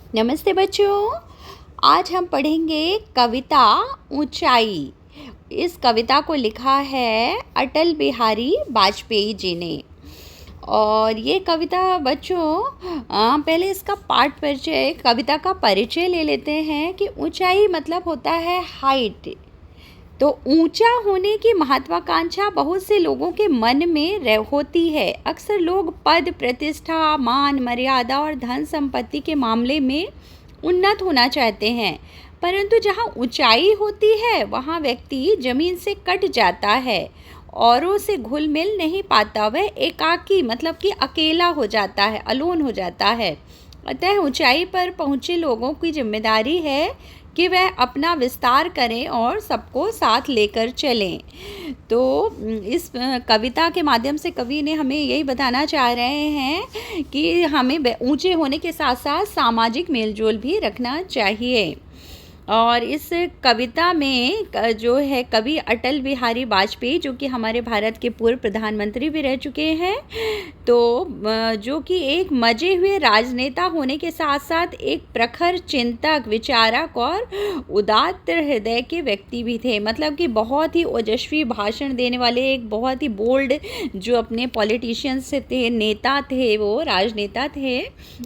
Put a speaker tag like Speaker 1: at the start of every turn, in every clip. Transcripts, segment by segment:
Speaker 1: नमस्ते बच्चों। आज हम पढ़ेंगे कविता ऊंचाई। इस कविता को लिखा है अटल बिहारी वाजपेयी जी ने। और ये कविता बच्चों पहले इसका पाठ परिचय, कविता का परिचय ले लेते हैं कि ऊंचाई मतलब होता है हाइट। तो ऊंचा होने की महत्वाकांक्षा बहुत से लोगों के मन में होती है। अक्सर लोग पद, प्रतिष्ठा, मान, मर्यादा और धन संपत्ति के मामले में उन्नत होना चाहते हैं, परंतु जहाँ ऊंचाई होती है वहाँ व्यक्ति जमीन से कट जाता है, औरों से घुल मिल नहीं पाता, वह एकाकी मतलब कि अकेला हो जाता है, अलोन हो जाता है। अतः ऊंचाई पर पहुँचे लोगों की जिम्मेदारी है कि वह अपना विस्तार करें और सबको साथ लेकर चलें। तो इस कविता के माध्यम से कवि ने हमें यही बताना चाह रहे हैं कि हमें ऊंचे होने के साथ साथ सामाजिक मेलजोल भी रखना चाहिए। और इस कविता में जो है कवि अटल बिहारी वाजपेयी, जो कि हमारे भारत के पूर्व प्रधानमंत्री भी रह चुके हैं, तो जो कि एक मजे हुए राजनेता होने के साथ साथ एक प्रखर चिंतक, विचारक और उदात्त हृदय के व्यक्ति भी थे। मतलब कि बहुत ही ओजस्वी भाषण देने वाले, एक बहुत ही बोल्ड जो अपने पॉलिटिशियंस थे, नेता थे, वो राजनेता थे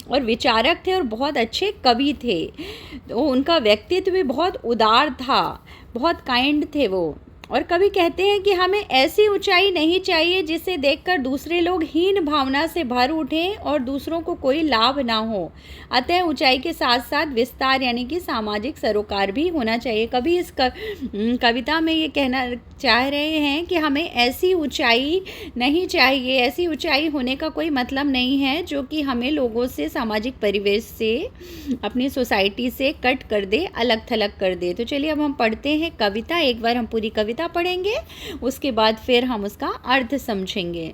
Speaker 1: और विचारक थे और बहुत अच्छे कवि थे। तो उनका व्यक्तित्व भी बहुत उदार था, बहुत काइंड थे वो। और कवि कहते हैं कि हमें ऐसी ऊंचाई नहीं चाहिए जिसे देखकर दूसरे लोग हीन भावना से भर उठें और दूसरों को कोई लाभ ना हो। अतः ऊंचाई के साथ साथ विस्तार यानी कि सामाजिक सरोकार भी होना चाहिए। कवि इस कविता में ये कहना चाह रहे हैं कि हमें ऐसी ऊंचाई नहीं चाहिए, ऐसी ऊंचाई होने का कोई मतलब नहीं है जो कि हमें लोगों से, सामाजिक परिवेश से, अपनी सोसाइटी से कट कर दे, अलग थलग कर दे। तो चलिए अब हम पढ़ते हैं कविता। एक बार हम पूरी कविता पढ़ेंगे, उसके बाद फिर हम उसका अर्थ समझेंगे।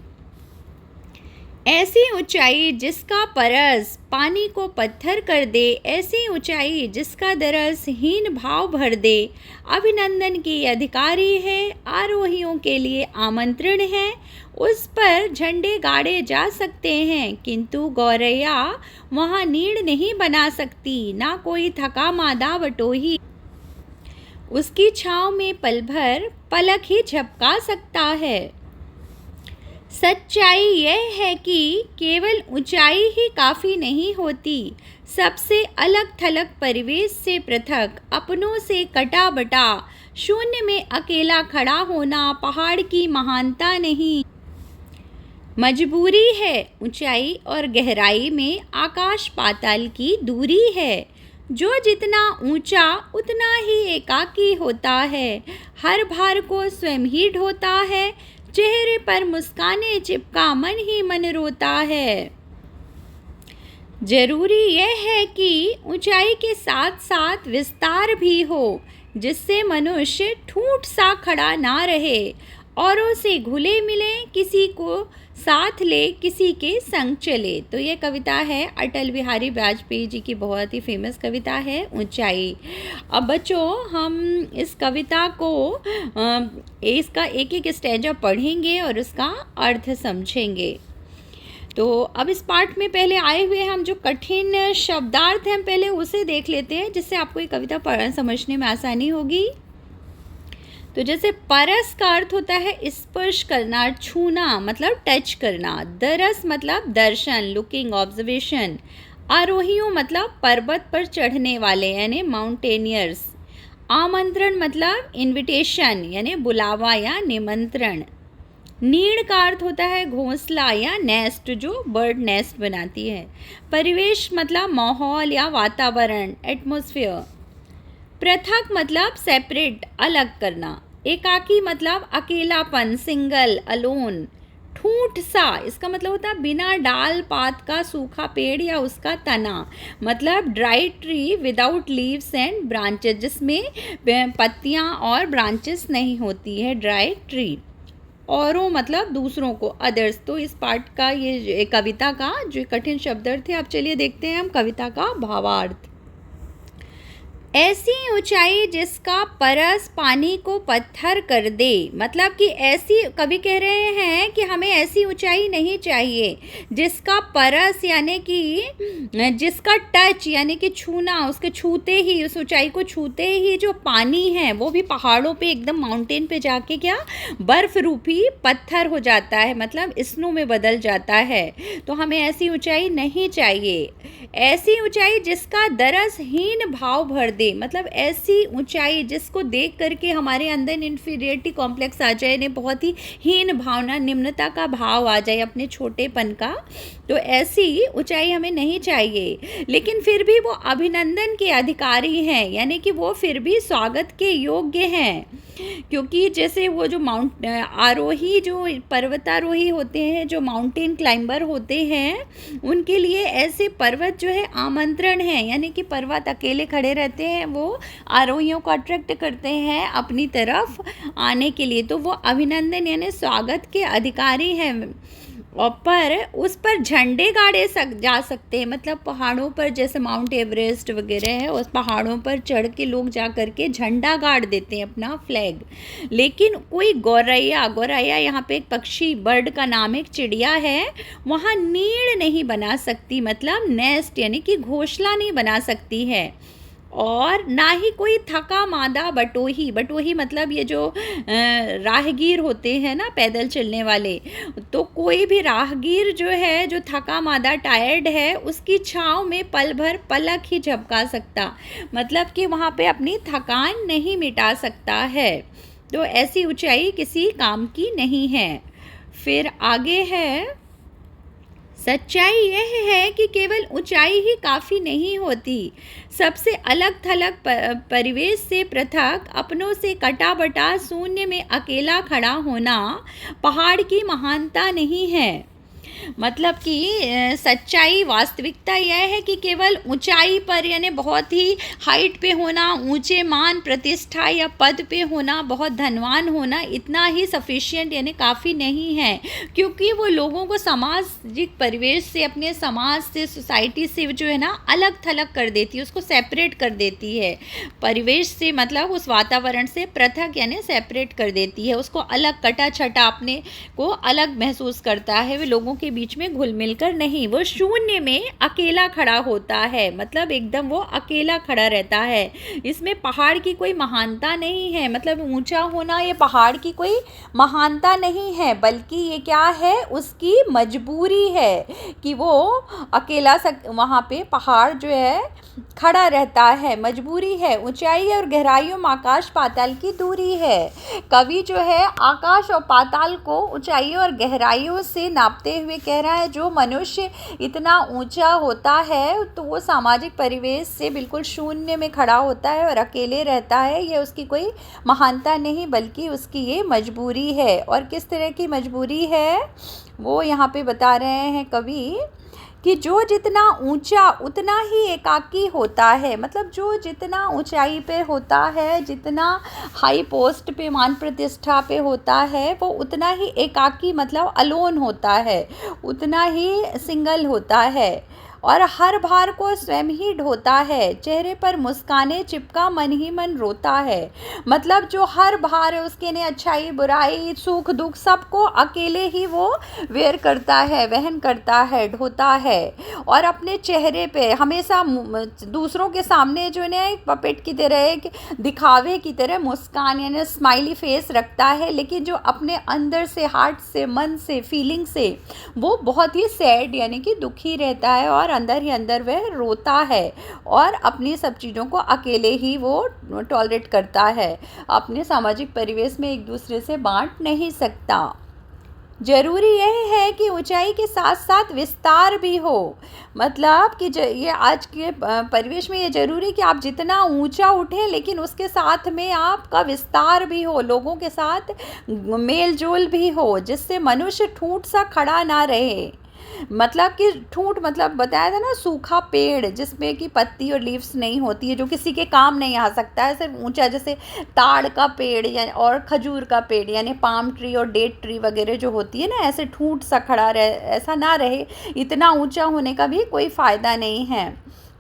Speaker 1: ऐसी ऊंचाई जिसका परस पानी को पत्थर कर दे, ऐसी ऊंचाई जिसका दरस हीन भाव भर दे, अभिनंदन की अधिकारी है, आरोहियों के लिए आमंत्रण है, उस पर झंडे गाड़े जा सकते हैं, किंतु गौरैया वहाँ नीड़ नहीं बना सकती, ना कोई थका मादा बटोही उसकी छाँव में पल भर पलक ही झपका सकता है। सच्चाई यह है कि केवल ऊंचाई ही काफ़ी नहीं होती, सबसे अलग थलग परिवेश से पृथक, अपनों से कटा बटा, शून्य में अकेला खड़ा होना पहाड़ की महानता नहीं, मजबूरी है। ऊंचाई और गहराई में आकाश पाताल की दूरी है। जो जितना ऊंचा उतना ही एकाकी होता है, हर भार को स्वयं ही ढोता है, चेहरे पर मुस्काने चिपका मन ही मन रोता है। जरूरी यह है कि ऊंचाई के साथ साथ विस्तार भी हो, जिससे मनुष्य ठूंठ सा खड़ा ना रहे, औरों से घुले मिले, किसी को साथ ले, किसी के संग चले। तो ये कविता है अटल बिहारी वाजपेयी जी की, बहुत ही फेमस कविता है ऊंचाई। अब बच्चों हम इस कविता को इसका एक एक स्टैंजा पढ़ेंगे और उसका अर्थ समझेंगे। तो अब इस पाठ में पहले आए हुए हम जो कठिन शब्दार्थ हैं पहले उसे देख लेते हैं, जिससे आपको ये कविता पढ़ना समझने में आसानी होगी। तो जैसे परस का अर्थ होता है स्पर्श करना, छूना मतलब टच करना। दरस मतलब दर्शन, लुकिंग, ऑब्जर्वेशन। आरोहियों मतलब पर्वत पर चढ़ने वाले यानी माउंटेनियर्स। आमंत्रण मतलब इनविटेशन यानी बुलावा या निमंत्रण। नीड़ का अर्थ होता है घोंसला या नेस्ट, जो बर्ड नेस्ट बनाती है। परिवेश मतलब माहौल या वातावरण, एटमॉस्फेयर। पृथक मतलब सेपरेट, अलग करना। एकाकी मतलब अकेलापन, सिंगल, अलोन। ठूंठ सा इसका मतलब होता है बिना डाल पात का सूखा पेड़ या उसका तना, मतलब dry tree without leaves and branches, जिसमें पत्तियां और ब्रांचेस नहीं होती है, ड्राई ट्री। औरों मतलब दूसरों को, अदर्स। तो इस पाठ का ये कविता का जो कठिन शब्दार्थ थे, अब चलिए देखते हैं हम कविता का भावार्थ। ऐसी ऊंचाई जिसका परस पानी को पत्थर कर दे। मतलब कि ऐसी, कवि कह रहे हैं कि हमें ऐसी ऊंचाई नहीं चाहिए जिसका परस यानी कि जिसका टच यानी कि छूना, उसके छूते ही, उस ऊंचाई को छूते ही जो पानी है वो भी पहाड़ों पे एकदम माउंटेन पे जाके क्या बर्फ रूपी पत्थर हो जाता है, मतलब स्नो में बदल जाता है। तो हमें ऐसी ऊंचाई नहीं चाहिए। ऐसी ऊंचाई जिसका दरसहीन भाव भर दे, मतलब ऐसी ऊंचाई जिसको देख करके हमारे अंदर इन्फीरियरिटी कॉम्प्लेक्स आ जाए, ने बहुत ही हीन भावना, निम्नता का भाव आ जाए, अपने छोटेपन का, तो ऐसी ऊंचाई हमें नहीं चाहिए। लेकिन फिर भी वो अभिनंदन के अधिकारी हैं, यानी कि वो फिर भी स्वागत के योग्य हैं। क्योंकि जैसे वो जो आरोही, जो पर्वतारोही होते हैं, जो माउंटेन क्लाइंबर होते हैं, उनके लिए ऐसे पर्वत जो है आमंत्रण है, यानी कि पर्वत अकेले खड़े रहते हैं, वो आरोहियों को अट्रैक्ट करते हैं अपनी तरफ आने के लिए। तो वो अभिनंदन यानी स्वागत के अधिकारी हैं। और पर उस पर झंडे गाड़े जा सकते हैं, मतलब पहाड़ों पर जैसे माउंट एवरेस्ट वगैरह है, उस पहाड़ों पर चढ़ के लोग जा कर के झंडा गाड़ देते हैं, अपना फ्लैग। लेकिन कोई गौरैया, गौरैया यहाँ पे एक पक्षी, बर्ड का नाम, एक चिड़िया है, वहाँ नीड़ नहीं बना सकती, मतलब नेस्ट यानी कि घोंसला नहीं बना सकती है। और ना ही कोई थका मादा बटोही, बटोही मतलब ये जो राहगीर होते हैं ना, पैदल चलने वाले, तो कोई भी राहगीर जो है, जो थका मादा टायर्ड है, उसकी छाँव में पल भर पलक ही झपका सकता, मतलब कि वहाँ पे अपनी थकान नहीं मिटा सकता है। तो ऐसी ऊंचाई किसी काम की नहीं है। फिर आगे है, सच्चाई यह है कि केवल ऊंचाई ही काफ़ी नहीं होती। सबसे अलग थलग परिवेश से पृथक, अपनों से कटा बटा शून्य में अकेला खड़ा होना पहाड़ की महानता नहीं है। मतलब कि सच्चाई, वास्तविकता यह है कि केवल ऊंचाई पर यानी बहुत ही हाइट पे होना, ऊंचे मान प्रतिष्ठा या पद पे होना, बहुत धनवान होना, इतना ही सफिशिएंट यानी काफ़ी नहीं है। क्योंकि वो लोगों को सामाजिक परिवेश से, अपने समाज से, सोसाइटी से जो है ना अलग थलग कर देती है, उसको सेपरेट कर देती है। परिवेश से मतलब उस वातावरण से पृथक यानी सेपरेट कर देती है, उसको अलग, कटा छटा, अपने को अलग महसूस करता है। वे लोगों के बीच में घुल मिल कर नहीं, वो शून्य में अकेला खड़ा होता है, मतलब एकदम वो अकेला खड़ा रहता है। इसमें पहाड़ की कोई महानता नहीं है, मतलब ऊंचा होना ये पहाड़ की कोई महानता नहीं है, बल्कि ये क्या है, उसकी मजबूरी है कि वो अकेला वहाँ पे पहाड़ जो है खड़ा रहता है, मजबूरी है। ऊंचाई और गहराइयों में आकाश पाताल की दूरी है। कवि जो है आकाश और पाताल को ऊंचाइयों और गहराइयों से नापते हुए कह रहा है, जो मनुष्य इतना ऊंचा होता है तो वो सामाजिक परिवेश से बिल्कुल शून्य में खड़ा होता है और अकेले रहता है। ये उसकी कोई महानता नहीं, बल्कि उसकी ये मजबूरी है। और किस तरह की मजबूरी है वो यहाँ पे बता रहे हैं कवि, कि जो जितना ऊंचा उतना ही एकाकी होता है, मतलब जो जितना ऊंचाई पे होता है, जितना हाई पोस्ट पे, मान प्रतिष्ठा पे होता है, वो उतना ही एकाकी मतलब अलोन होता है, उतना ही सिंगल होता है और हर भार को स्वयं ही ढोता है। चेहरे पर मुस्काने चिपका, मन ही मन रोता है। मतलब जो हर भार है उसके ने अच्छाई बुराई सुख दुख सबको अकेले ही वो वेयर करता है, वहन करता है, ढोता है। और अपने चेहरे पे हमेशा दूसरों के सामने जो है एक पपेट की तरह, एक दिखावे की तरह मुस्कान यानी स्माइली फेस रखता है, लेकिन जो अपने अंदर से, हार्ट से, मन से, फीलिंग से वो बहुत ही सैड यानी कि दुखी रहता है और अंदर ही अंदर वह रोता है और अपनी सब चीज़ों को अकेले ही वो टॉलरेट करता है, अपने सामाजिक परिवेश में एक दूसरे से बांट नहीं सकता। जरूरी यह है कि ऊंचाई के साथ साथ विस्तार भी हो, मतलब कि ये आज के परिवेश में ये जरूरी कि आप जितना ऊंचा उठें लेकिन उसके साथ में आपका विस्तार भी हो, लोगों के साथ मेल जोल भी हो, जिससे मनुष्य ठूंठ सा खड़ा ना रहे। मतलब कि ठूंठ मतलब बताया था ना, सूखा पेड़ जिसमें कि पत्ती और लीव्स नहीं होती है, जो किसी के काम नहीं आ सकता है, सिर्फ ऊंचा, जैसे ताड़ का पेड़ या और खजूर का पेड़ यानी पाम ट्री और डेट ट्री वगैरह जो होती है ना, ऐसे ठूंठ सा खड़ा रहे, ऐसा ना रहे। इतना ऊंचा होने का भी कोई फ़ायदा नहीं है।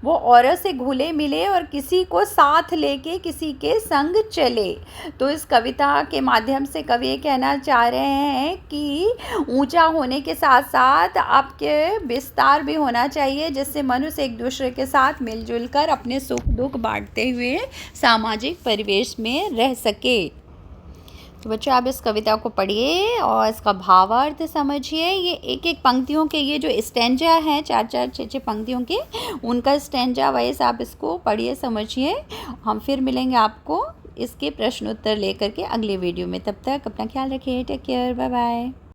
Speaker 1: वो औरों से घुले मिले और किसी को साथ लेके किसी के संग चले। तो इस कविता के माध्यम से कवि ये कहना चाह रहे हैं कि ऊंचा होने के साथ साथ आपके विस्तार भी होना चाहिए, जिससे मनुष्य एक दूसरे के साथ मिलजुल कर अपने सुख दुख बांटते हुए सामाजिक परिवेश में रह सके। तो बच्चों, आप इस कविता को पढ़िए और इसका भावार्थ समझिए। ये एक एक पंक्तियों के, ये जो स्टैंजा हैं, 4-4 6-6 पंक्तियों के, उनका स्टैंजा वाइज आप इसको पढ़िए, समझिए। हम फिर मिलेंगे आपको इसके प्रश्नोत्तर लेकर के अगले वीडियो में। तब तक अपना ख्याल रखिए। Take care, bye bye.